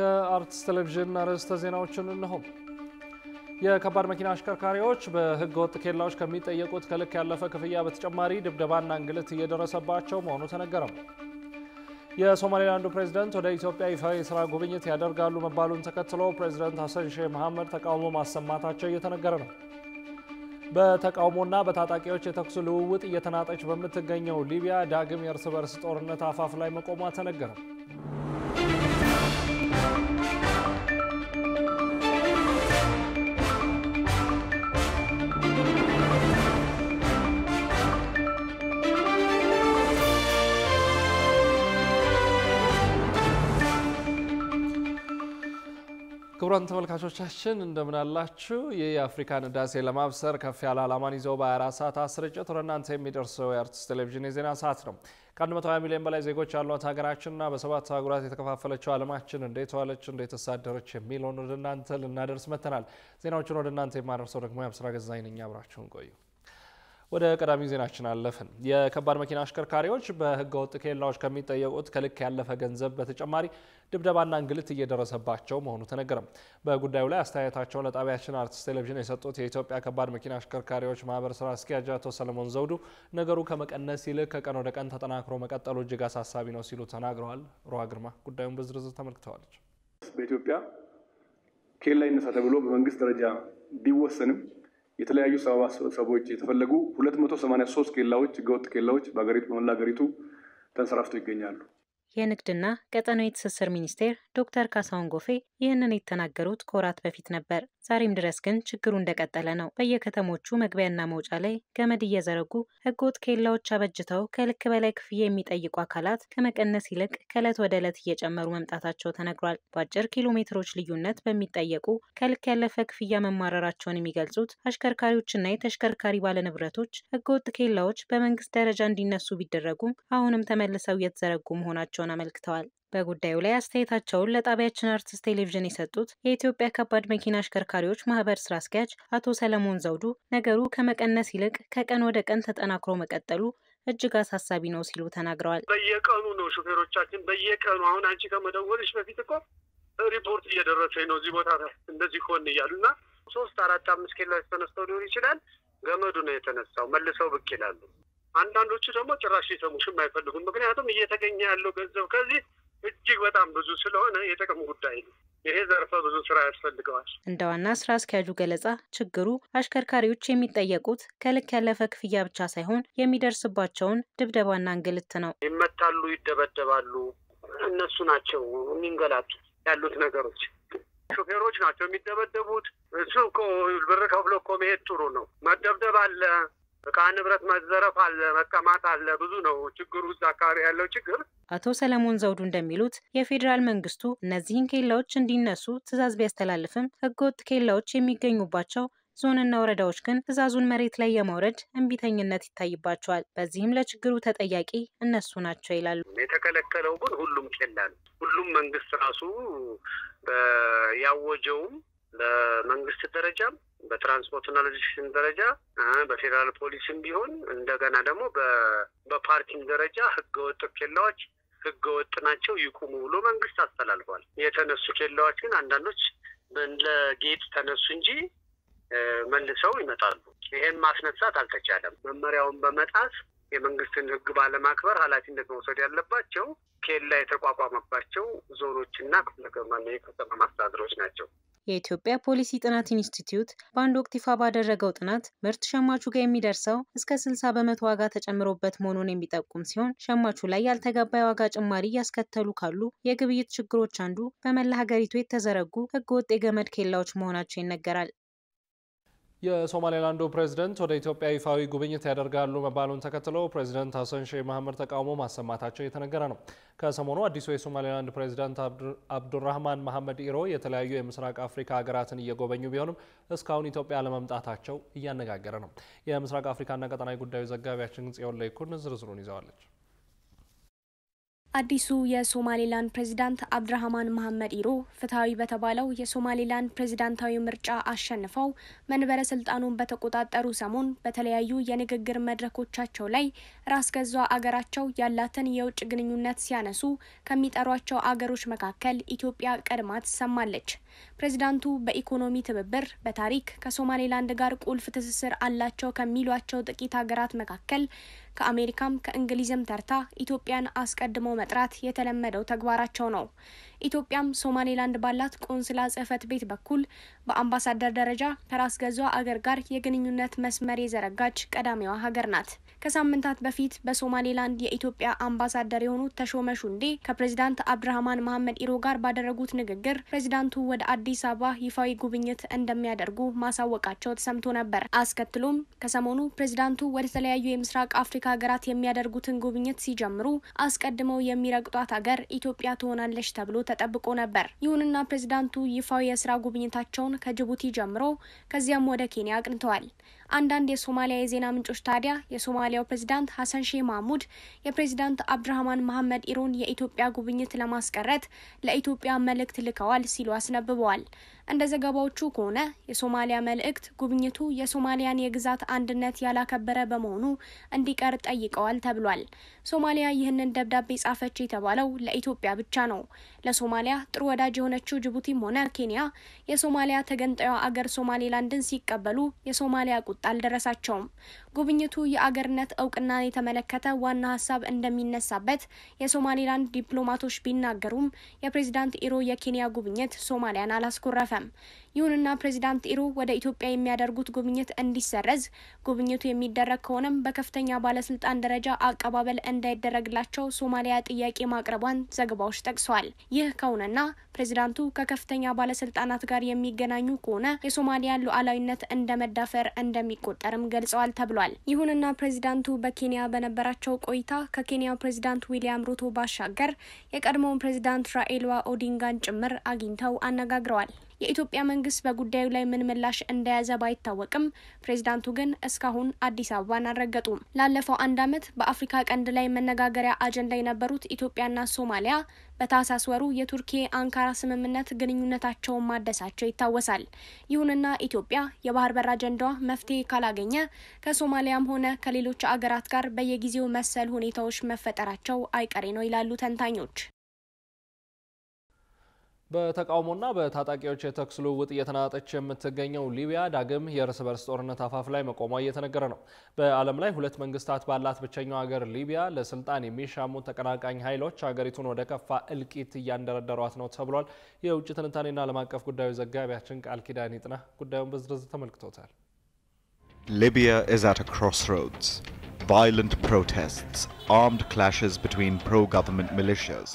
ከአርትስ ቴሌቪዥን አርዕስተ ዜናዎችን እንሆ። የከባድ መኪና አሽከርካሪዎች በህገወጥ ኬላዎች ከሚጠየቁት ከልክ ያለፈ ክፍያ በተጨማሪ ድብደባና እንግልት እየደረሰባቸው መሆኑ ተነገረ። የሶማሊላንዱ ፕሬዝዳንት ወደ ኢትዮጵያ ይፋዊ የሥራ ጉብኝት ያደርጋሉ መባሉን ተከትሎ ፕሬዝዳንት ሐሰን ሼህ መሐመድ ተቃውሞ ማሰማታቸው እየተነገረ ነው። በተቃውሞና በታጣቂዎች የተኩስ ልውውጥ እየተናጠች በምትገኘው ሊቢያ ዳግም የእርስ በርስ ጦርነት አፋፍ ላይ መቆሟ ተነገረ። ክቡራን ተመልካቾቻችን እንደምን አላችሁ? የአፍሪካን ህዳሴ ለማብሰር ከፍ ያለ ዓላማን ይዘው በ24 ሰዓታት ስርጭት ወደ እናንተ የሚደርሰው የአርትስ ቴሌቪዥን የዜና ሰዓት ነው። ከ120 ሚሊዮን በላይ ዜጎች ያሏት ሀገራችንና በሰባት አህጉራት የተከፋፈለችው ዓለማችን እንዴት ዋለች እንዴት ተሳደረች የሚለውን ወደ እናንተ ልናደርስ መጥተናል። ዜናዎቹን ወደ እናንተ የማደርሰው ደግሞ ያብስራ ገዛኸኝ ነኝ። አብራችሁን ቆዩ። ወደ ቀዳሚ ዜናችን አለፍን። የከባድ መኪና አሽከርካሪዎች በህገወጥ ኬላዎች ከሚጠየቁት ከልክ ያለፈ ገንዘብ በተጨማሪ ድብደባና እንግልት እየደረሰባቸው መሆኑ ተነገረ። በጉዳዩ ላይ አስተያየታቸውን ለጣቢያችን አርትስ ቴሌቪዥን የሰጡት የኢትዮጵያ ከባድ መኪና አሽከርካሪዎች ማህበር ስራ አስኪያጅ አቶ ሰለሞን ዘውዱ ነገሩ ከመቀነስ ይልቅ ከቀን ወደ ቀን ተጠናክሮ መቀጠሉ እጅግ አሳሳቢ ነው ሲሉ ተናግረዋል። ሮሃ ግርማ ጉዳዩን በዝርዝር ተመልክተዋለች። በኢትዮጵያ ኬላ ይነሳ ተብሎ በመንግስት ደረጃ ቢወሰንም የተለያዩ ሰዎች የተፈለጉ 283 ኬላዎች ህገወጥ ኬላዎች በመላ ሀገሪቱ ተንሰራፍተው ይገኛሉ። የንግድና ቀጠናዊ ትስስር ሚኒስቴር ዶክተር ካሳሁን ጎፌ ይህንን የተናገሩት ከወራት በፊት ነበር። ዛሬም ድረስ ግን ችግሩ እንደቀጠለ ነው። በየከተሞቹ መግቢያና መውጫ ላይ ገመድ እየዘረጉ ህገወጥ ኬላዎች አበጅተው ከልክ በላይ ክፍያ የሚጠይቁ አካላት ከመቀነስ ይልቅ ከዕለት ወደ ዕለት እየጨመሩ መምጣታቸው ተነግሯል። በአጭር ኪሎ ሜትሮች ልዩነት በሚጠየቁ ከልክ ያለፈ ክፍያ መማረራቸውን የሚገልጹት አሽከርካሪዎችና የተሽከርካሪ ባለንብረቶች ህገወጥ ኬላዎች በመንግስት ደረጃ እንዲነሱ ቢደረጉም አሁንም ተመልሰው እየተዘረጉ መሆናቸውን አመልክተዋል። በጉዳዩ ላይ አስተያየታቸውን ለጣቢያችን አርትስ ቴሌቪዥን የሰጡት የኢትዮጵያ ከባድ መኪና አሽከርካሪዎች ማህበር ስራ አስኪያጅ አቶ ሰለሞን ዘውዱ ነገሩ ከመቀነስ ይልቅ ከቀን ወደ ቀን ተጠናክሮ መቀጠሉ እጅግ አሳሳቢ ነው ሲሉ ተናግረዋል። በየቀኑ ነው ሹፌሮቻችን በየቀኑ አሁን አንቺ ከመደወልሽ በፊት እኮ ሪፖርት እየደረሰኝ ነው እዚህ ቦታ እንደዚህ ሆነ እያሉና 3 4 5 ኬላዎች ተነስተው ሊሆን ይችላል። ገመዱ ነው የተነሳው መልሰው ብቅ ይላሉ። አንዳንዶቹ ደግሞ ጭራሽ ይሰሙሽም አይፈልጉም። ምክንያቱም እየተገኘ ያለው ገንዘብ ከዚህ እጅግ በጣም ብዙ ስለሆነ የጥቅም ጉዳይ ነው። ይሄ ዘርፈ ብዙ ስራ ያስፈልገዋል። እንደ ዋና ስራ አስኪያጁ ገለጻ ችግሩ አሽከርካሪዎች የሚጠየቁት ከልክ ያለፈ ክፍያ ብቻ ሳይሆን የሚደርስባቸውን ድብደባና እንግልት ነው። ይመታሉ፣ ይደበደባሉ። እነሱ ናቸው የሚንገላቱ ያሉት ነገሮች። ሾፌሮች ናቸው የሚደበደቡት። እሱ እኮ ብር ከፍሎ እኮ መሄድ ጥሩ ነው። መደብደብ አለ፣ እቃ ንብረት መዘረፍ አለ፣ መቀማት አለ። ብዙ ነው ችግሩ እዛ አካባቢ ያለው ችግር። አቶ ሰለሞን ዘውዱ እንደሚሉት የፌዴራል መንግስቱ እነዚህን ኬላዎች እንዲነሱ ትዕዛዝ ቢያስተላልፍም ህገወጥ ኬላዎች የሚገኙባቸው ዞንና ወረዳዎች ግን ትዕዛዙን መሬት ላይ የማውረድ እንቢተኝነት ይታይባቸዋል። በዚህም ለችግሩ ተጠያቂ እነሱ ናቸው ይላሉ። የተከለከለው ግን ሁሉም ኬላ ነው። ሁሉም መንግስት ራሱ ያወጀውም በመንግስት ደረጃም በትራንስፖርትና ሎጂስቲክስ ደረጃ በፌዴራል ፖሊስም ቢሆን እንደገና ደግሞ በፓርኪንግ ደረጃ ህገወጥ ኬላዎች ህገወጥ ናቸው ይቁሙ ብሎ መንግስት አስተላልፏል። የተነሱ ኬላዎች ግን አንዳንዶች ለጌጥ ተነሱ እንጂ መልሰው ይመጣሉ። ይሄን ማስነሳት አልተቻለም። መመሪያውን በመጣስ የመንግስትን ህግ ባለማክበር ኃላፊነት መውሰድ ያለባቸው ኬላ የተቋቋመባቸው ዞኖችና ከተማ ማስተዳደሮች ናቸው። የኢትዮጵያ ፖሊሲ ጥናት ኢንስቲትዩት በአንድ ወቅት ይፋ ባደረገው ጥናት ምርት ሸማቹ ጋር የሚደርሰው እስከ 60% ዋጋ ተጨምሮበት መሆኑን የሚጠቁም ሲሆን ሸማቹ ላይ ያልተገባ የዋጋ ጭማሪ ያስከተሉ ካሉ የግብይት ችግሮች አንዱ በመላ ሀገሪቱ የተዘረጉ ህገወጥ የገመድ ኬላዎች መሆናቸው ይነገራል። የሶማሊላንዱ ፕሬዝዳንት ወደ ኢትዮጵያ ይፋዊ ጉብኝት ያደርጋሉ መባሉን ተከትሎ ፕሬዝዳንት ሐሰን ሼህ መሐመድ ተቃውሞ ማሰማታቸው የተነገረ ነው። ከሰሞኑ አዲሱ የሶማሊላንድ ፕሬዝዳንት አብዱራህማን መሐመድ ኢሮ የተለያዩ የምስራቅ አፍሪካ ሀገራትን እየጎበኙ ቢሆንም እስካሁን ኢትዮጵያ ለመምጣታቸው እያነጋገረ ነው። የምስራቅ አፍሪካና ቀጠናዊ ጉዳዮች ዘጋቢያችን ጽዮን ለይኩን ዝርዝሩን ይዘዋለች። አዲሱ የሶማሌላንድ ፕሬዝዳንት አብድራህማን መሐመድ ኢሮ ፍትሃዊ በተባለው የሶማሌላንድ ፕሬዝዳንታዊ ምርጫ አሸንፈው መንበረ ስልጣኑን በተቆጣጠሩ ሰሞን በተለያዩ የንግግር መድረኮቻቸው ላይ ራስ ገዟ አገራቸው ያላትን የውጭ ግንኙነት ሲያነሱ ከሚጠሯቸው አገሮች መካከል ኢትዮጵያ ቀድማ ትሰማለች። ፕሬዝዳንቱ በኢኮኖሚ ትብብር በታሪክ ከሶማሌላንድ ጋር ቁልፍ ትስስር አላቸው ከሚሏቸው ጥቂት ሀገራት መካከል ከአሜሪካም ከእንግሊዝም ተርታ ኢትዮጵያን አስቀድሞ መጥራት የተለመደው ተግባራቸው ነው። ኢትዮጵያም ሶማሌላንድ ባላት ቆንስላ ጽህፈት ቤት በኩል በአምባሳደር ደረጃ ከራስ ገዟ አገር ጋር የግንኙነት መስመር የዘረጋች ቀዳሚዋ ሀገር ናት። ከሳምንታት በፊት በሶማሌላንድ የኢትዮጵያ አምባሳደር የሆኑት ተሾመ ሹንዴ ከፕሬዝዳንት አብድራህማን መሐመድ ኢሮ ጋር ባደረጉት ንግግር ፕሬዝዳንቱ ወደ አዲስ አበባ ይፋዊ ጉብኝት እንደሚያደርጉ ማሳወቃቸው ተሰምቶ ነበር። አስከትሎም ከሰሞኑ ፕሬዝዳንቱ ወደ ተለያዩ የምስራቅ አፍሪካ ሀገራት የሚያደርጉትን ጉብኝት ሲጀምሩ አስቀድመው የሚረግጧት ሀገር ኢትዮጵያ ትሆናለች ተብሎ ተጠብቆ ነበር። ይሁንና ፕሬዝዳንቱ ይፋዊ የስራ ጉብኝታቸውን ከጅቡቲ ጀምሮ ከዚያም ወደ ኬንያ አቅንተዋል። አንዳንድ የሶማሊያ የዜና ምንጮች ታዲያ የሶማሊያው ፕሬዝዳንት ሐሰን ሼህ መሐሙድ የፕሬዝዳንት አብድራህማን መሐመድ ኢሮን የኢትዮጵያ ጉብኝት ለማስቀረት ለኢትዮጵያ መልእክት ልከዋል ሲሉ አስነብበዋል። እንደ ዘገባዎቹ ከሆነ የሶማሊያ መልእክት ጉብኝቱ የሶማሊያን የግዛት አንድነት ያላከበረ በመሆኑ እንዲቀር ጠይቀዋል ተብሏል። ሶማሊያ ይህንን ደብዳቤ ጻፈች የተባለው ለኢትዮጵያ ብቻ ነው። ለሶማሊያ ጥሩ ወዳጅ የሆነችው ጅቡቲም ሆነ ኬንያ የሶማሊያ ተገንጣዩ አገር ሶማሌላንድን ሲቀበሉ የሶማሊያ ቁጣ አልደረሳቸውም። ጉብኝቱ የአገርነት እውቅናን የተመለከተ ዋና ሀሳብ እንደሚነሳበት የሶማሌላንድ ዲፕሎማቶች ቢናገሩም የፕሬዝዳንት ኢሮ የኬንያ ጉብኝት ሶማሊያን አላስኮረፈም። ይሁንና ፕሬዝዳንት ኢሮ ወደ ኢትዮጵያ የሚያደርጉት ጉብኝት እንዲሰረዝ፣ ጉብኝቱ የሚደረግ ከሆነም በከፍተኛ ባለስልጣን ደረጃ አቀባበል እንዳይደረግላቸው ሶማሊያ ጥያቄ ማቅረቧን ዘገባዎች ጠቅሰዋል። ይህ ከሆነና ፕሬዝዳንቱ ከከፍተኛ ባለስልጣናት ጋር የሚገናኙ ከሆነ የሶማሊያን ሉዓላዊነት እንደመዳፈር እንደሚቆጠርም ገልጸዋል ተብሏል። ይሁንና ፕሬዝዳንቱ በኬንያ በነበራቸው ቆይታ ከኬንያው ፕሬዝዳንት ዊሊያም ሩቶ ባሻገር የቀድሞውን ፕሬዝዳንት ራኤልዋ ኦዲንጋን ጭምር አግኝተው አነጋግረዋል። የኢትዮጵያ መንግስት በጉዳዩ ላይ ምን ምላሽ እንደያዘ ባይታወቅም ፕሬዝዳንቱ ግን እስካሁን አዲስ አበባን አልረገጡም። ላለፈው አንድ ዓመት በአፍሪካ ቀንድ ላይ መነጋገሪያ አጀንዳ የነበሩት ኢትዮጵያና ሶማሊያ በታህሳስ ወሩ የቱርኪ አንካራ ስምምነት ግንኙነታቸውን ማደሳቸው ይታወሳል። ይሁንና ኢትዮጵያ የባህር በር አጀንዳዋ መፍትሄ ካላገኘ ከሶማሊያም ሆነ ከሌሎች አገራት ጋር በየጊዜው መሰል ሁኔታዎች መፈጠራቸው አይቀሬ ነው ይላሉ ተንታኞች። በተቃውሞና በታጣቂዎች የተኩስ ልውውጥ እየተናጠች የምትገኘው ሊቢያ ዳግም የእርስ በርስ ጦርነት አፋፍ ላይ መቆሟ እየተነገረ ነው። በዓለም ላይ ሁለት መንግስታት ባላት ብቸኛው ሀገር ሊቢያ ለስልጣን የሚሻሙ ተቀናቃኝ ኃይሎች ሀገሪቱን ወደ ከፋ እልቂት እያንደረደሯት ነው ተብሏል። የውጭ ትንታኔና ዓለም አቀፍ ጉዳዮች ዘጋቢያችን ቃል ኪዳን ይጥና ጉዳዩን በዝርዝር ተመልክቶታል። Libya is at a crossroads. Violent protests, armed clashes between pro-government militias.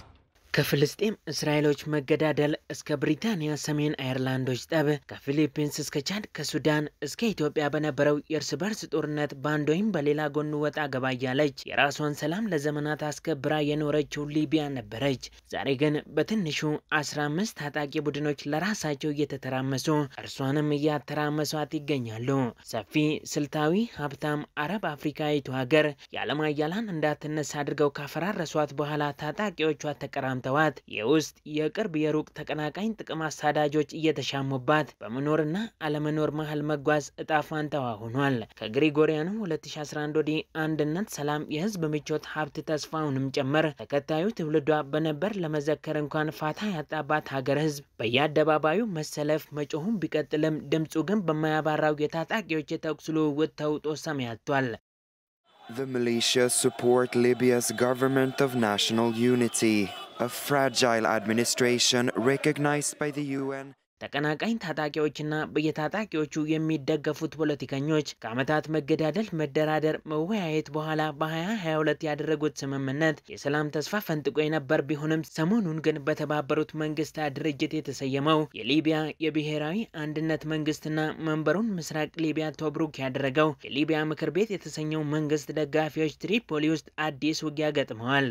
ከፍልስጤም እስራኤሎች መገዳደል እስከ ብሪታንያ ሰሜን አየርላንዶች ጠብ ከፊሊፒንስ እስከ ቻድ ከሱዳን እስከ ኢትዮጵያ በነበረው የእርስ በርስ ጦርነት ባንድ ወይም በሌላ ጎን ወጣ ገባ ያለች የራሷን ሰላም ለዘመናት አስከብራ የኖረችው ሊቢያ ነበረች። ዛሬ ግን በትንሹ 15 ታጣቂ ቡድኖች ለራሳቸው እየተተራመሱ እርሷንም እያተራመሷት ይገኛሉ። ሰፊ ስልታዊ ሀብታም አረብ አፍሪካዊቱ ሀገር የዓለም ኃያላን እንዳትነሳ አድርገው ካፈራረሷት በኋላ ታጣቂዎቿ ተቀራምተዋል። የውስጥ የቅርብ የሩቅ ተቀናቃኝ ጥቅም አሳዳጆች እየተሻሙባት በመኖርና አለመኖር መሃል መጓዝ እጣ ፋንታዋ ሆኗል። ከግሪጎሪያኑ 2011 ወዲህ አንድነት፣ ሰላም፣ የህዝብ ምቾት፣ ሀብት ተስፋውንም ጨመር ተከታዩ ትውልዷ በነበር ለመዘከር እንኳን ፋታ ያጣባት ሀገር ህዝብ በየአደባባዩ መሰለፍ መጮሁን ቢቀጥልም ድምጹ ግን በማያባራው የታጣቂዎች የተኩስ ልውውጥ ተውጦ ሰማያቷል። The militias support Libya's government of national unity, a fragile administration recognized by the UN. ተቀናቃኝ ታጣቂዎችና በየታጣቂዎቹ የሚደገፉት ፖለቲከኞች ከዓመታት መገዳደል፣ መደራደር፣ መወያየት በኋላ በ2022 ያደረጉት ስምምነት የሰላም ተስፋ ፈንጥቆ የነበር ቢሆንም ሰሞኑን ግን በተባበሩት መንግስታት ድርጅት የተሰየመው የሊቢያ የብሔራዊ አንድነት መንግስትና መንበሩን ምስራቅ ሊቢያ ቶብሩክ ያደረገው የሊቢያ ምክር ቤት የተሰኘው መንግስት ደጋፊዎች ትሪፖሊ ውስጥ አዲስ ውጊያ ገጥመዋል።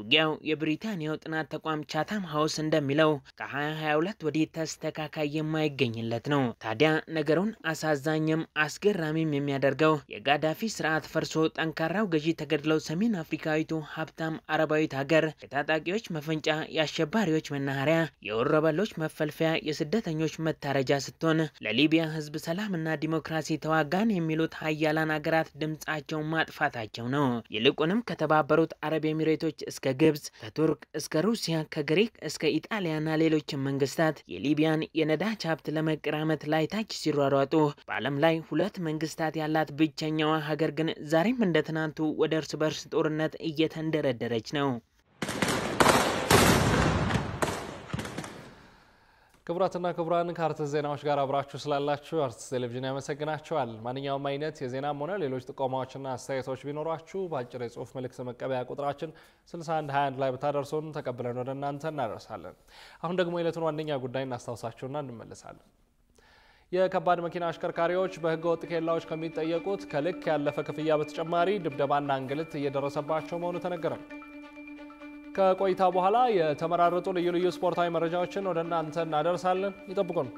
ውጊያው የብሪታንያው ጥናት ተቋም ቻታም ሃውስ እንደሚለው ከ2022 ወዲህ ተስተካካይ የማይገኝለት ነው። ታዲያ ነገሩን አሳዛኝም አስገራሚም የሚያደርገው የጋዳፊ ስርዓት ፈርሶ ጠንካራው ገዢ ተገድለው ሰሜን አፍሪካዊቱ ሀብታም አረባዊት ሀገር የታጣቂዎች መፈንጫ፣ የአሸባሪዎች መናኸሪያ፣ የወረበሎች መፈልፈያ፣ የስደተኞች መታረጃ ስትሆን ለሊቢያ ህዝብ ሰላምና ዲሞክራሲ ተዋጋን የሚሉት ሀያላን ሀገራት ድምጻቸውን ማጥፋታቸው ነው። ይልቁንም ከተባበሩት አረብ ኤሚሬቶች እስከ ግብጽ፣ ከቱርክ እስከ ሩሲያ፣ ከግሪክ እስከ ኢጣሊያና ሌሎችም መንግስታት የሊቢያን የነዳጅ ሀብት ለመቀራመት ላይታች ሲሯሯጡ በዓለም ላይ ሁለት መንግስታት ያላት ብቸኛዋ ሀገር ግን ዛሬም እንደ ትናንቱ ወደ እርስ በርስ ጦርነት እየተንደረደረች ነው። ክቡራትና ክቡራን ከአርትስ ዜናዎች ጋር አብራችሁ ስላላችሁ አርትስ ቴሌቪዥን ያመሰግናችኋል። ማንኛውም አይነት የዜናም ሆነ ሌሎች ጥቆማዎችና አስተያየቶች ቢኖራችሁ በአጭር የጽሁፍ መልእክት መቀበያ ቁጥራችን 6121 ላይ ብታደርሱን ተቀብለን ወደ እናንተ እናደርሳለን። አሁን ደግሞ የዕለቱን ዋነኛ ጉዳይ እናስታውሳችሁና እንመለሳለን። የከባድ መኪና አሽከርካሪዎች በህገወጥ ኬላዎች ከሚጠየቁት ከልክ ያለፈ ክፍያ በተጨማሪ ድብደባና እንግልት እየደረሰባቸው መሆኑ ተነገረ። ከቆይታ በኋላ የተመራረጡ ልዩ ልዩ ስፖርታዊ መረጃዎችን ወደ እናንተ እናደርሳለን። ይጠብቁን።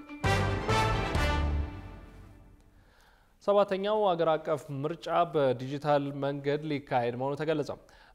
ሰባተኛው አገር አቀፍ ምርጫ በዲጂታል መንገድ ሊካሄድ መሆኑ ተገለጸ።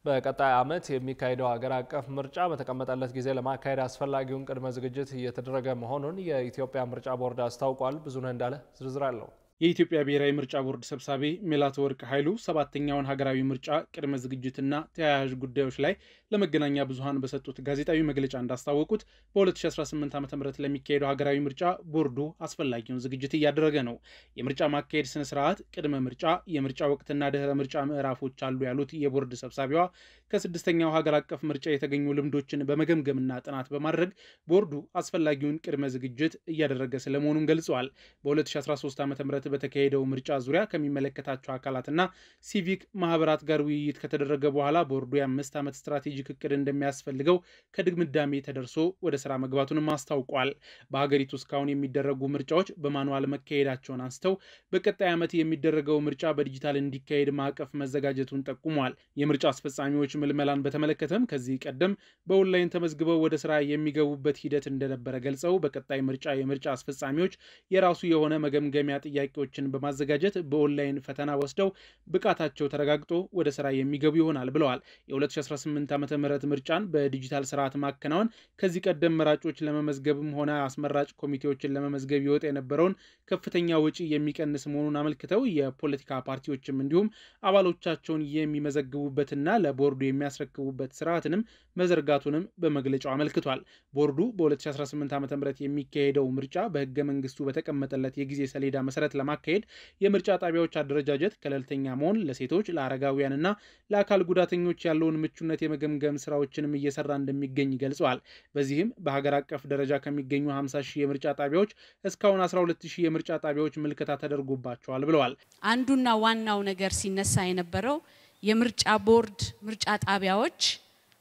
በቀጣይ ዓመት የሚካሄደው አገር አቀፍ ምርጫ በተቀመጠለት ጊዜ ለማካሄድ አስፈላጊውን ቅድመ ዝግጅት እየተደረገ መሆኑን የኢትዮጵያ ምርጫ ቦርድ አስታውቋል። ብዙነህ እንዳለ ዝርዝር አለው። የኢትዮጵያ ብሔራዊ ምርጫ ቦርድ ሰብሳቢ ሜላትወርቅ ኃይሉ ሰባተኛውን ሀገራዊ ምርጫ ቅድመ ዝግጅትና ተያያዥ ጉዳዮች ላይ ለመገናኛ ብዙሃን በሰጡት ጋዜጣዊ መግለጫ እንዳስታወቁት በ2018 ዓ.ም ለሚካሄደው ሀገራዊ ምርጫ ቦርዱ አስፈላጊውን ዝግጅት እያደረገ ነው። የምርጫ ማካሄድ ስነ ስርዓት፣ ቅድመ ምርጫ፣ የምርጫ ወቅትና ድህረ ምርጫ ምዕራፎች አሉ ያሉት የቦርድ ሰብሳቢዋ ከስድስተኛው ሀገር አቀፍ ምርጫ የተገኙ ልምዶችን በመገምገምና ጥናት በማድረግ ቦርዱ አስፈላጊውን ቅድመ ዝግጅት እያደረገ ስለመሆኑን ገልጸዋል። በ2013 ዓ.ም በተካሄደው ምርጫ ዙሪያ ከሚመለከታቸው አካላትና ሲቪክ ማህበራት ጋር ውይይት ከተደረገ በኋላ ቦርዱ የ5 ዓመት ስትራቴጂክ እቅድ እንደሚያስፈልገው ከድምዳሜ ተደርሶ ወደ ስራ መግባቱንም አስታውቋል። በሀገሪቱ እስካሁን የሚደረጉ ምርጫዎች በማኑዋል መካሄዳቸውን አንስተው በቀጣይ ዓመት የሚደረገው ምርጫ በዲጂታል እንዲካሄድ ማዕቀፍ መዘጋጀቱን ጠቁመዋል። የምርጫ አስፈጻሚዎች ምልመላን በተመለከተም ከዚህ ቀደም በኦንላይን ተመዝግበው ወደ ስራ የሚገቡበት ሂደት እንደነበረ ገልጸው በቀጣይ ምርጫ የምርጫ አስፈጻሚዎች የራሱ የሆነ መገምገሚያ ጥያቄዎችን በማዘጋጀት በኦንላይን ፈተና ወስደው ብቃታቸው ተረጋግጦ ወደ ስራ የሚገቡ ይሆናል ብለዋል። የ2018 ዓ.ም ምርጫን በዲጂታል ስርዓት ማከናወን ከዚህ ቀደም መራጮች ለመመዝገብም ሆነ አስመራጭ ኮሚቴዎችን ለመመዝገብ ይወጣ የነበረውን ከፍተኛ ወጪ የሚቀንስ መሆኑን አመልክተው የፖለቲካ ፓርቲዎችም እንዲሁም አባሎቻቸውን የሚመዘግቡበትና ለቦርዱ የሚያስረክቡበት ስርዓትንም መዘርጋቱንም በመግለጫው አመልክቷል። ቦርዱ በ2018 ዓ.ም የሚካሄደው ምርጫ በህገ መንግስቱ በተቀመጠለት የጊዜ ሰሌዳ መሰረት ለማካሄድ የምርጫ ጣቢያዎች አደረጃጀት ገለልተኛ መሆን፣ ለሴቶች፣ ለአረጋውያንና ለአካል ጉዳተኞች ያለውን ምቹነት የመገምገም ስራዎችንም እየሰራ እንደሚገኝ ገልጸዋል። በዚህም በሀገር አቀፍ ደረጃ ከሚገኙ 50,000 የምርጫ ጣቢያዎች እስካሁን 12,000 የምርጫ ጣቢያዎች ምልከታ ተደርጎባቸዋል ብለዋል። አንዱና ዋናው ነገር ሲነሳ የነበረው የምርጫ ቦርድ ምርጫ ጣቢያዎች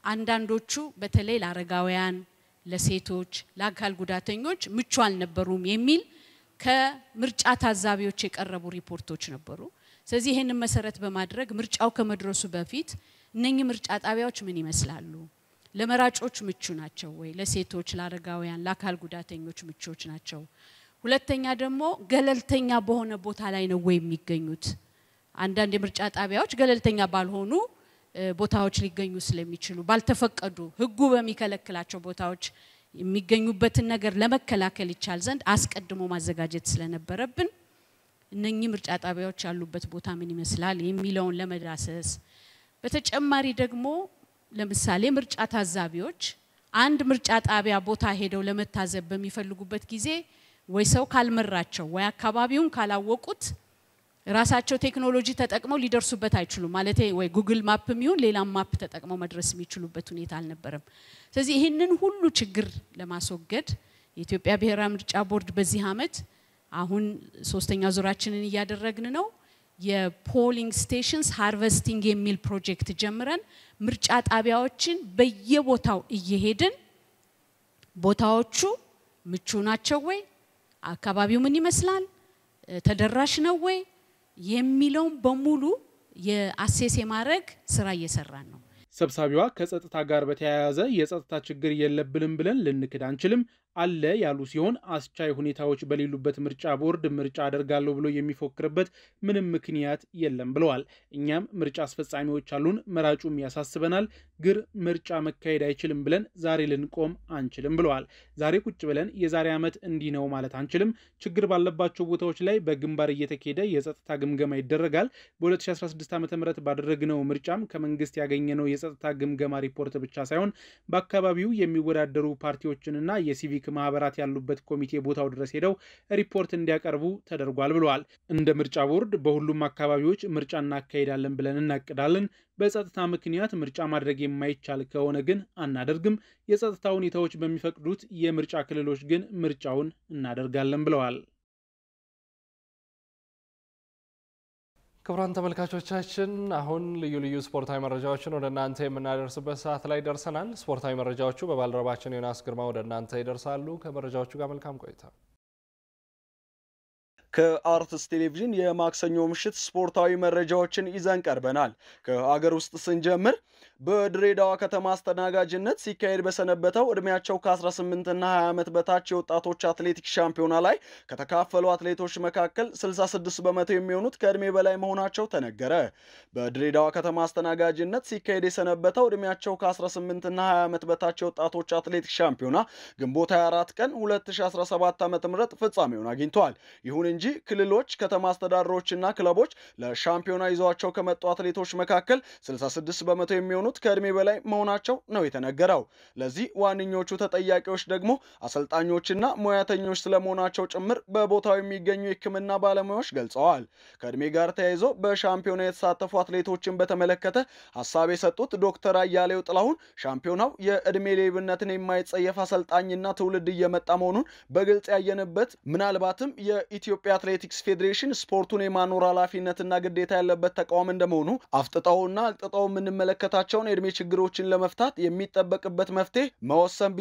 አንዳንዶቹ በተለይ ለአረጋውያን፣ ለሴቶች፣ ለአካል ጉዳተኞች ምቹ አልነበሩም የሚል ከምርጫ ታዛቢዎች የቀረቡ ሪፖርቶች ነበሩ። ስለዚህ ይሄንን መሰረት በማድረግ ምርጫው ከመድረሱ በፊት እነኚህ ምርጫ ጣቢያዎች ምን ይመስላሉ? ለመራጮች ምቹ ናቸው ወይ? ለሴቶች፣ ለአረጋውያን፣ ለአካል ጉዳተኞች ምቹዎች ናቸው? ሁለተኛ ደግሞ ገለልተኛ በሆነ ቦታ ላይ ነው ወይ የሚገኙት? አንዳንድ የምርጫ ጣቢያዎች ገለልተኛ ባልሆኑ ቦታዎች ሊገኙ ስለሚችሉ ባልተፈቀዱ ህጉ በሚከለክላቸው ቦታዎች የሚገኙበትን ነገር ለመከላከል ይቻል ዘንድ አስቀድሞ ማዘጋጀት ስለነበረብን እነኚህ ምርጫ ጣቢያዎች ያሉበት ቦታ ምን ይመስላል የሚለውን ለመዳሰስ በተጨማሪ ደግሞ ለምሳሌ ምርጫ ታዛቢዎች አንድ ምርጫ ጣቢያ ቦታ ሄደው ለመታዘብ በሚፈልጉበት ጊዜ ወይ ሰው ካልመራቸው ወይ አካባቢውን ካላወቁት ራሳቸው ቴክኖሎጂ ተጠቅመው ሊደርሱበት አይችሉም ማለት ወይ ጉግል ማፕ የሚሆን ሌላ ማፕ ተጠቅመው መድረስ የሚችሉበት ሁኔታ አልነበረም። ስለዚህ ይሄንን ሁሉ ችግር ለማስወገድ የኢትዮጵያ ብሔራዊ ምርጫ ቦርድ በዚህ አመት አሁን ሶስተኛ ዙራችንን እያደረግን ነው። የፖሊንግ ስቴሽንስ ሃርቨስቲንግ የሚል ፕሮጀክት ጀምረን ምርጫ ጣቢያዎችን በየቦታው እየሄድን ቦታዎቹ ምቹ ናቸው ወይ፣ አካባቢው ምን ይመስላል፣ ተደራሽ ነው ወይ የሚለውን በሙሉ የአሴስ የማድረግ ስራ እየሰራን ነው። ሰብሳቢዋ ከጸጥታ ጋር በተያያዘ የጸጥታ ችግር የለብንም ብለን ልንክድ አንችልም አለ ያሉ ሲሆን አስቻይ ሁኔታዎች በሌሉበት ምርጫ ቦርድ ምርጫ አደርጋለሁ ብሎ የሚፎክርበት ምንም ምክንያት የለም ብለዋል። እኛም ምርጫ አስፈጻሚዎች አሉን፣ መራጩም ያሳስበናል፣ ግን ምርጫ መካሄድ አይችልም ብለን ዛሬ ልንቆም አንችልም ብለዋል። ዛሬ ቁጭ ብለን የዛሬ ዓመት እንዲህ ነው ማለት አንችልም። ችግር ባለባቸው ቦታዎች ላይ በግንባር እየተካሄደ የጸጥታ ግምገማ ይደረጋል። በ2016 ዓ.ም ባደረግነው ምርጫም ከመንግስት ያገኘነው የጸጥታ ግምገማ ሪፖርት ብቻ ሳይሆን በአካባቢው የሚወዳደሩ ፓርቲዎችንና የሲቪክ ማህበራት ያሉበት ኮሚቴ ቦታው ድረስ ሄደው ሪፖርት እንዲያቀርቡ ተደርጓል ብለዋል። እንደ ምርጫ ቦርድ በሁሉም አካባቢዎች ምርጫ እናካሄዳለን ብለን እናቅዳለን። በጸጥታ ምክንያት ምርጫ ማድረግ የማይቻል ከሆነ ግን አናደርግም። የጸጥታ ሁኔታዎች በሚፈቅዱት የምርጫ ክልሎች ግን ምርጫውን እናደርጋለን ብለዋል። ክቡራን ተመልካቾቻችን አሁን ልዩ ልዩ ስፖርታዊ መረጃዎችን ወደ እናንተ የምናደርስበት ሰዓት ላይ ደርሰናል። ስፖርታዊ መረጃዎቹ በባልደረባችን ዮናስ ግርማ ወደ እናንተ ይደርሳሉ። ከመረጃዎቹ ጋር መልካም ቆይታ። ከአርትስ ቴሌቪዥን የማክሰኞ ምሽት ስፖርታዊ መረጃዎችን ይዘን ቀርበናል። ከሀገር ውስጥ ስንጀምር በድሬዳዋ ከተማ አስተናጋጅነት ሲካሄድ በሰነበተው እድሜያቸው ከ18 እና 20 ዓመት በታች የወጣቶች አትሌቲክስ ሻምፒዮና ላይ ከተካፈሉ አትሌቶች መካከል 66 በመቶ የሚሆኑት ከእድሜ በላይ መሆናቸው ተነገረ። በድሬዳዋ ከተማ አስተናጋጅነት ሲካሄድ የሰነበተው እድሜያቸው ከ18 እና 20 ዓመት በታች የወጣቶች አትሌቲክስ ሻምፒዮና ግንቦት 24 ቀን 2017 ዓ.ም ፍጻሜውን አግኝቷል። ይሁን እንጂ ክልሎች፣ ከተማ አስተዳደሮችና ክለቦች ለሻምፒዮና ይዘዋቸው ከመጡ አትሌቶች መካከል 66 በመቶ የሚሆኑት ከእድሜ በላይ መሆናቸው ነው የተነገረው። ለዚህ ዋነኞቹ ተጠያቂዎች ደግሞ አሰልጣኞችና ሙያተኞች ስለመሆናቸው ጭምር በቦታው የሚገኙ የሕክምና ባለሙያዎች ገልጸዋል። ከእድሜ ጋር ተያይዞ በሻምፒዮና የተሳተፉ አትሌቶችን በተመለከተ ሀሳብ የሰጡት ዶክተር አያሌው ጥላሁን ሻምፒዮናው የእድሜ ሌብነትን የማይጸየፍ አሰልጣኝና ትውልድ እየመጣ መሆኑን በግልጽ ያየንበት፣ ምናልባትም የኢትዮጵያ አትሌቲክስ ፌዴሬሽን ስፖርቱን የማኖር ኃላፊነትና ግዴታ ያለበት ተቋም እንደመሆኑ አፍጥጠውና አቅጥጠው የምንመለከታቸውን የእድሜ ችግሮችን ለመፍታት የሚጠበቅበት መፍትሄ መወሰን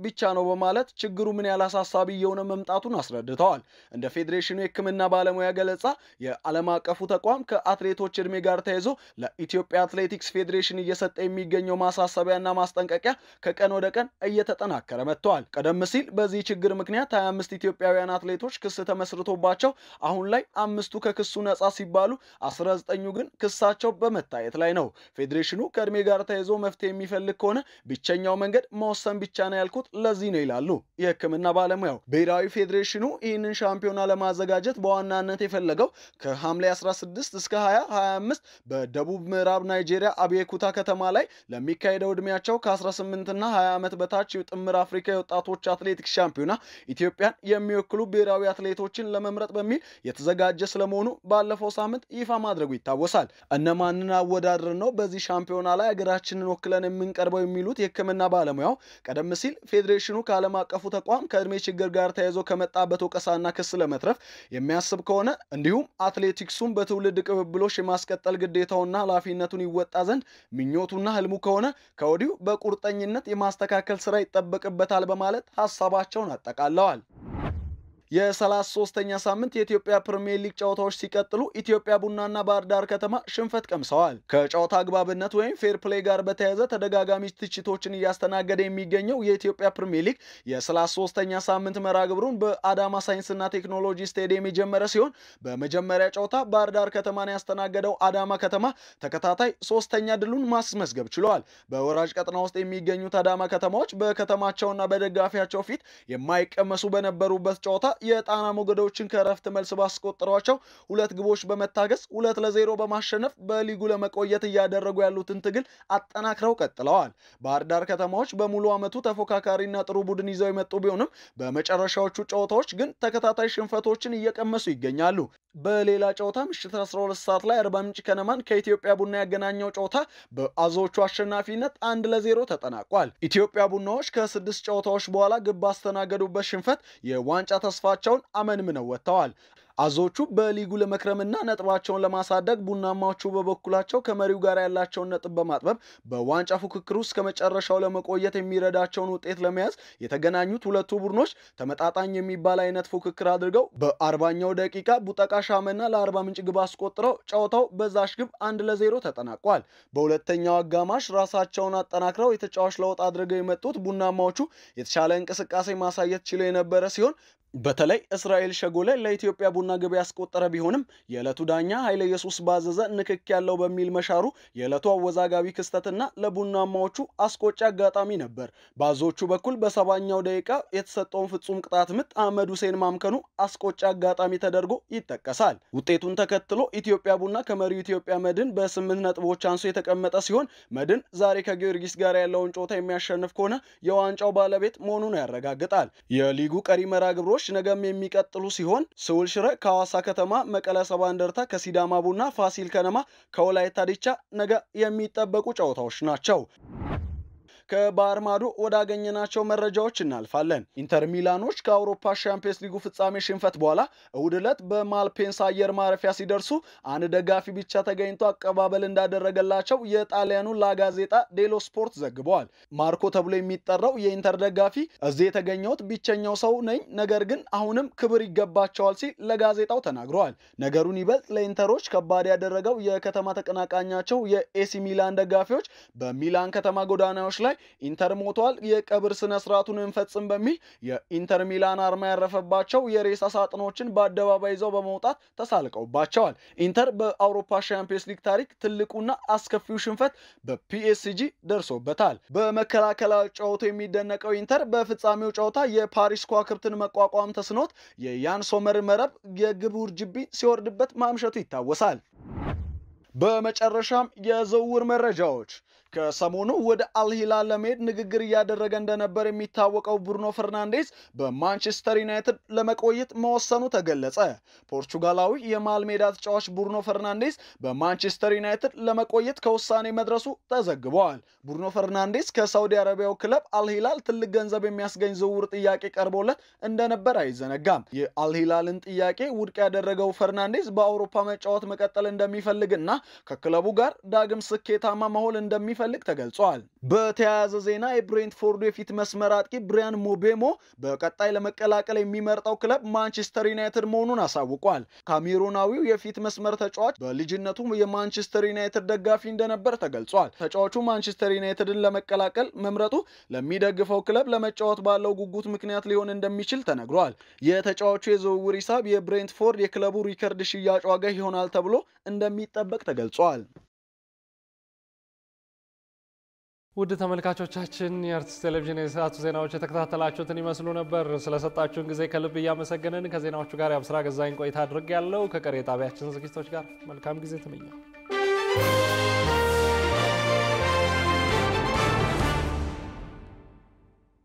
ብቻ ነው በማለት ችግሩ ምን ያህል አሳሳቢ የሆነ መምጣቱን አስረድተዋል። እንደ ፌዴሬሽኑ የሕክምና ባለሙያ ገለጻ የዓለም አቀፉ ተቋም ከአትሌቶች እድሜ ጋር ተያይዞ ለኢትዮጵያ አትሌቲክስ ፌዴሬሽን እየሰጠ የሚገኘው ማሳሰቢያና ማስጠንቀቂያ ከቀን ወደ ቀን እየተጠናከረ መጥቷል። ቀደም ሲል በዚህ ችግር ምክንያት 25 ኢትዮጵያውያን አትሌቶች ክስ ተመስርቶባቸው አሁን ላይ 5ቱ ከክሱ ነጻ ሲባሉ 19ኙ ግን ክሳቸው በመታየት ላይ ነው። ፌዴሬሽኑ ከእድሜ ጋር ተያይዞ መፍትሄ የሚፈልግ ከሆነ ብቸኛው መንገድ መወሰን ብቻ ነው ያልኩት ለዚህ ነው ይላሉ የሕክምና ባለሙያው። ብሔራዊ ፌዴሬሽኑ ይህንን ሻምፒዮና ለማዘጋጀት በዋናነት የፈለገው ከሐምሌ 16 እስከ 2025 በደቡብ ምዕራብ ናይጄሪያ አብየኩታ ከተማ ላይ ለሚካሄደው እድሜያቸው ከ18 እና 20 ዓመት በታች የጥምር አፍሪካ የወጣቶች አትሌቲክስ ሻምፒዮና ኢትዮጵያን የሚወክሉ ብሔራዊ አትሌቶችን ለመምረጥ በሚል የተዘጋጀ ስለመሆኑ ባለፈው ሳምንት ይፋ ማድረጉ ይታወሳል። እነማንን አወዳድረን ነው በዚህ ሻምፒዮና ላይ ሀገራችንን ወክለን የምንቀርበው የሚሉት የሕክምና ባለሙያው ቀደም ሲል ፌዴሬሽኑ ከዓለም አቀፉ ተቋም ከእድሜ ችግር ጋር ተያይዞ ከመጣበት ወቀሳና ክስ ለመትረፍ የሚያስብ ከሆነ እንዲሁም አትሌቲክሱን በትውልድ ቅብብሎሽ የማስቀጠል ግዴታውና ኃላፊነቱን ይወጣ ዘንድ ምኞቱና ህልሙ ከሆነ ከወዲሁ በቁርጠኝነት የማስተካከል ስራ ይጠበቅበታል በማለት ሐሳባቸውን አጠቃለዋል። የ33ኛ ሳምንት የኢትዮጵያ ፕሪሚየር ሊግ ጨዋታዎች ሲቀጥሉ ኢትዮጵያ ቡናና ባህር ዳር ከተማ ሽንፈት ቀምሰዋል። ከጨዋታ አግባብነት ወይም ፌር ፕሌይ ጋር በተያያዘ ተደጋጋሚ ትችቶችን እያስተናገደ የሚገኘው የኢትዮጵያ ፕሪሚየር ሊግ የ33ኛ ሳምንት መርሃ ግብሩን በአዳማ ሳይንስና ቴክኖሎጂ ስቴዲየም የጀመረ ሲሆን በመጀመሪያ ጨዋታ ባህር ዳር ከተማን ያስተናገደው አዳማ ከተማ ተከታታይ 3ኛ ድሉን ማስመዝገብ ችሏል። በወራጅ ቀጠና ውስጥ የሚገኙት አዳማ ከተማዎች በከተማቸውና በደጋፊያቸው ፊት የማይቀመሱ በነበሩበት ጨዋታ የጣና ሞገዶችን ከረፍት መልስ ባስቆጠሯቸው 2 ግቦች በመታገስ 2-0 በማሸነፍ በሊጉ ለመቆየት እያደረጉ ያሉትን ትግል አጠናክረው ቀጥለዋል። ባህር ዳር ከተማዎች በሙሉ ዓመቱ ተፎካካሪና ጥሩ ቡድን ይዘው የመጡ ቢሆንም በመጨረሻዎቹ ጨዋታዎች ግን ተከታታይ ሽንፈቶችን እየቀመሱ ይገኛሉ። በሌላ ጨዋታ ምሽት 12 ሰዓት ላይ አርባ ምንጭ ከነማን ከኢትዮጵያ ቡና ያገናኘው ጨዋታ በአዞቹ አሸናፊነት 1-0 ተጠናቋል። ኢትዮጵያ ቡናዎች ከ6 ጨዋታዎች በኋላ ግብ ባስተናገዱበት ሽንፈት የዋንጫ ተስፋቸውን አመንምነው ወጥተዋል። አዞቹ በሊጉ ለመክረምና ነጥባቸውን ለማሳደግ ቡናማዎቹ በበኩላቸው ከመሪው ጋር ያላቸውን ነጥብ በማጥበብ በዋንጫ ፉክክሩ እስከ መጨረሻው ለመቆየት የሚረዳቸውን ውጤት ለመያዝ የተገናኙት ሁለቱ ቡድኖች ተመጣጣኝ የሚባል አይነት ፉክክር አድርገው በ40ኛው ደቂቃ ቡጠቃ ሻመና ለአርባ ምንጭ ግብ አስቆጥረው ጨዋታው በዛሽ ግብ 1-0 ተጠናቋል። በሁለተኛው አጋማሽ ራሳቸውን አጠናክረው የተጫዋች ለውጥ አድርገው የመጡት ቡናማዎቹ የተሻለ እንቅስቃሴ ማሳየት ችለው የነበረ ሲሆን በተለይ እስራኤል ሸጎለ ለኢትዮጵያ ቡና ግብ ያስቆጠረ ቢሆንም የዕለቱ ዳኛ ኃይለ ኢየሱስ ባዘዘ ንክክ ያለው በሚል መሻሩ የዕለቱ አወዛጋቢ ክስተትና ለቡናማዎቹ አስቆጪ አጋጣሚ ነበር። ባዞቹ በኩል በ70ኛው ደቂቃ የተሰጠውን ፍጹም ቅጣት ምት አህመድ ሁሴን ማምከኑ አስቆጪ አጋጣሚ ተደርጎ ይጠቀሳል። ውጤቱን ተከትሎ ኢትዮጵያ ቡና ከመሪው ኢትዮጵያ መድን በ8 ነጥቦች አንሶ የተቀመጠ ሲሆን መድን ዛሬ ከጊዮርጊስ ጋር ያለውን ጨዋታ የሚያሸንፍ ከሆነ የዋንጫው ባለቤት መሆኑን ያረጋግጣል። የሊጉ ቀሪ መርሃ ግብሮች ነገም የሚቀጥሉ ሲሆን ስውል ሽረ ከሐዋሳ ከተማ፣ መቀለ ሰባ እንደርታ ከሲዳማ ቡና፣ ፋሲል ከነማ ከወላይታ ዲቻ ነገ የሚጠበቁ ጨዋታዎች ናቸው። ከባህር ማዶ ወዳገኘናቸው መረጃዎች እናልፋለን። ኢንተር ሚላኖች ከአውሮፓ ሻምፒየንስ ሊጉ ፍጻሜ ሽንፈት በኋላ እሁድ ዕለት በማልፔንሳ አየር ማረፊያ ሲደርሱ አንድ ደጋፊ ብቻ ተገኝቶ አቀባበል እንዳደረገላቸው የጣሊያኑ ላጋዜጣ ዴሎ ስፖርት ዘግበዋል። ማርኮ ተብሎ የሚጠራው የኢንተር ደጋፊ እዚህ የተገኘሁት ብቸኛው ሰው ነኝ፣ ነገር ግን አሁንም ክብር ይገባቸዋል ሲል ለጋዜጣው ተናግረዋል። ነገሩን ይበልጥ ለኢንተሮች ከባድ ያደረገው የከተማ ተቀናቃኛቸው የኤሲ ሚላን ደጋፊዎች በሚላን ከተማ ጎዳናዎች ላይ ኢንተር ሞቷል፣ የቀብር ስነ ስርዓቱን እንፈጽም በሚል የኢንተር ሚላን አርማ ያረፈባቸው የሬሳ ሳጥኖችን በአደባባይ ይዘው በመውጣት ተሳልቀውባቸዋል። ኢንተር በአውሮፓ ሻምፒየንስ ሊግ ታሪክ ትልቁና አስከፊው ሽንፈት በፒኤስጂ ደርሶበታል። በመከላከላዊ ጨዋታው የሚደነቀው ኢንተር በፍጻሜው ጨዋታ የፓሪስ ከዋክብትን መቋቋም ተስኖት የያን ሶመር መረብ የግብ ውርጅብኝ ሲወርድበት ማምሸቱ ይታወሳል። በመጨረሻም የዝውውር መረጃዎች ከሰሞኑ ወደ አልሂላል ለመሄድ ንግግር እያደረገ እንደነበር የሚታወቀው ብሩኖ ፈርናንዴዝ በማንቸስተር ዩናይትድ ለመቆየት መወሰኑ ተገለጸ። ፖርቹጋላዊ የመሃል ሜዳ ተጫዋች ብሩኖ ፈርናንዴዝ በማንቸስተር ዩናይትድ ለመቆየት ከውሳኔ መድረሱ ተዘግቧል። ብሩኖ ፈርናንዴዝ ከሳውዲ አረቢያው ክለብ አልሂላል ትልቅ ገንዘብ የሚያስገኝ ዝውውር ጥያቄ ቀርቦለት እንደነበር አይዘነጋም። የአልሂላልን ጥያቄ ውድቅ ያደረገው ፈርናንዴዝ በአውሮፓ መጫወት መቀጠል እንደሚፈልግና ከክለቡ ጋር ዳግም ስኬታማ መሆን እንደሚፈልግ ተገልጿል። በተያያዘ ዜና የብሬንትፎርዱ የፊት መስመር አጥቂ ብሪያን ሞቤሞ በቀጣይ ለመቀላቀል የሚመርጠው ክለብ ማንቸስተር ዩናይትድ መሆኑን አሳውቋል። ካሜሩናዊው የፊት መስመር ተጫዋች በልጅነቱ የማንቸስተር ዩናይትድ ደጋፊ እንደነበር ተገልጿል። ተጫዋቹ ማንቸስተር ዩናይትድን ለመቀላቀል መምረጡ ለሚደግፈው ክለብ ለመጫወት ባለው ጉጉት ምክንያት ሊሆን እንደሚችል ተነግሯል። የተጫዋቹ የዝውውር ሂሳብ የብሬንትፎርድ የክለቡ ሪከርድ ሽያጭ ዋጋ ይሆናል ተብሎ እንደሚጠበቅ ተገልጿል። ውድ ተመልካቾቻችን የአርትስ ቴሌቪዥን የሰዓቱ ዜናዎች የተከታተላችሁትን ይመስሉ ነበር። ስለሰጣችሁን ጊዜ ከልብ እያመሰገንን ከዜናዎቹ ጋር የአብስራ ገዛኝ ቆይታ አድርጌያለሁ። ከቀሪ ጣቢያችን ዝግጅቶች ጋር መልካም ጊዜ ተመኘሁ።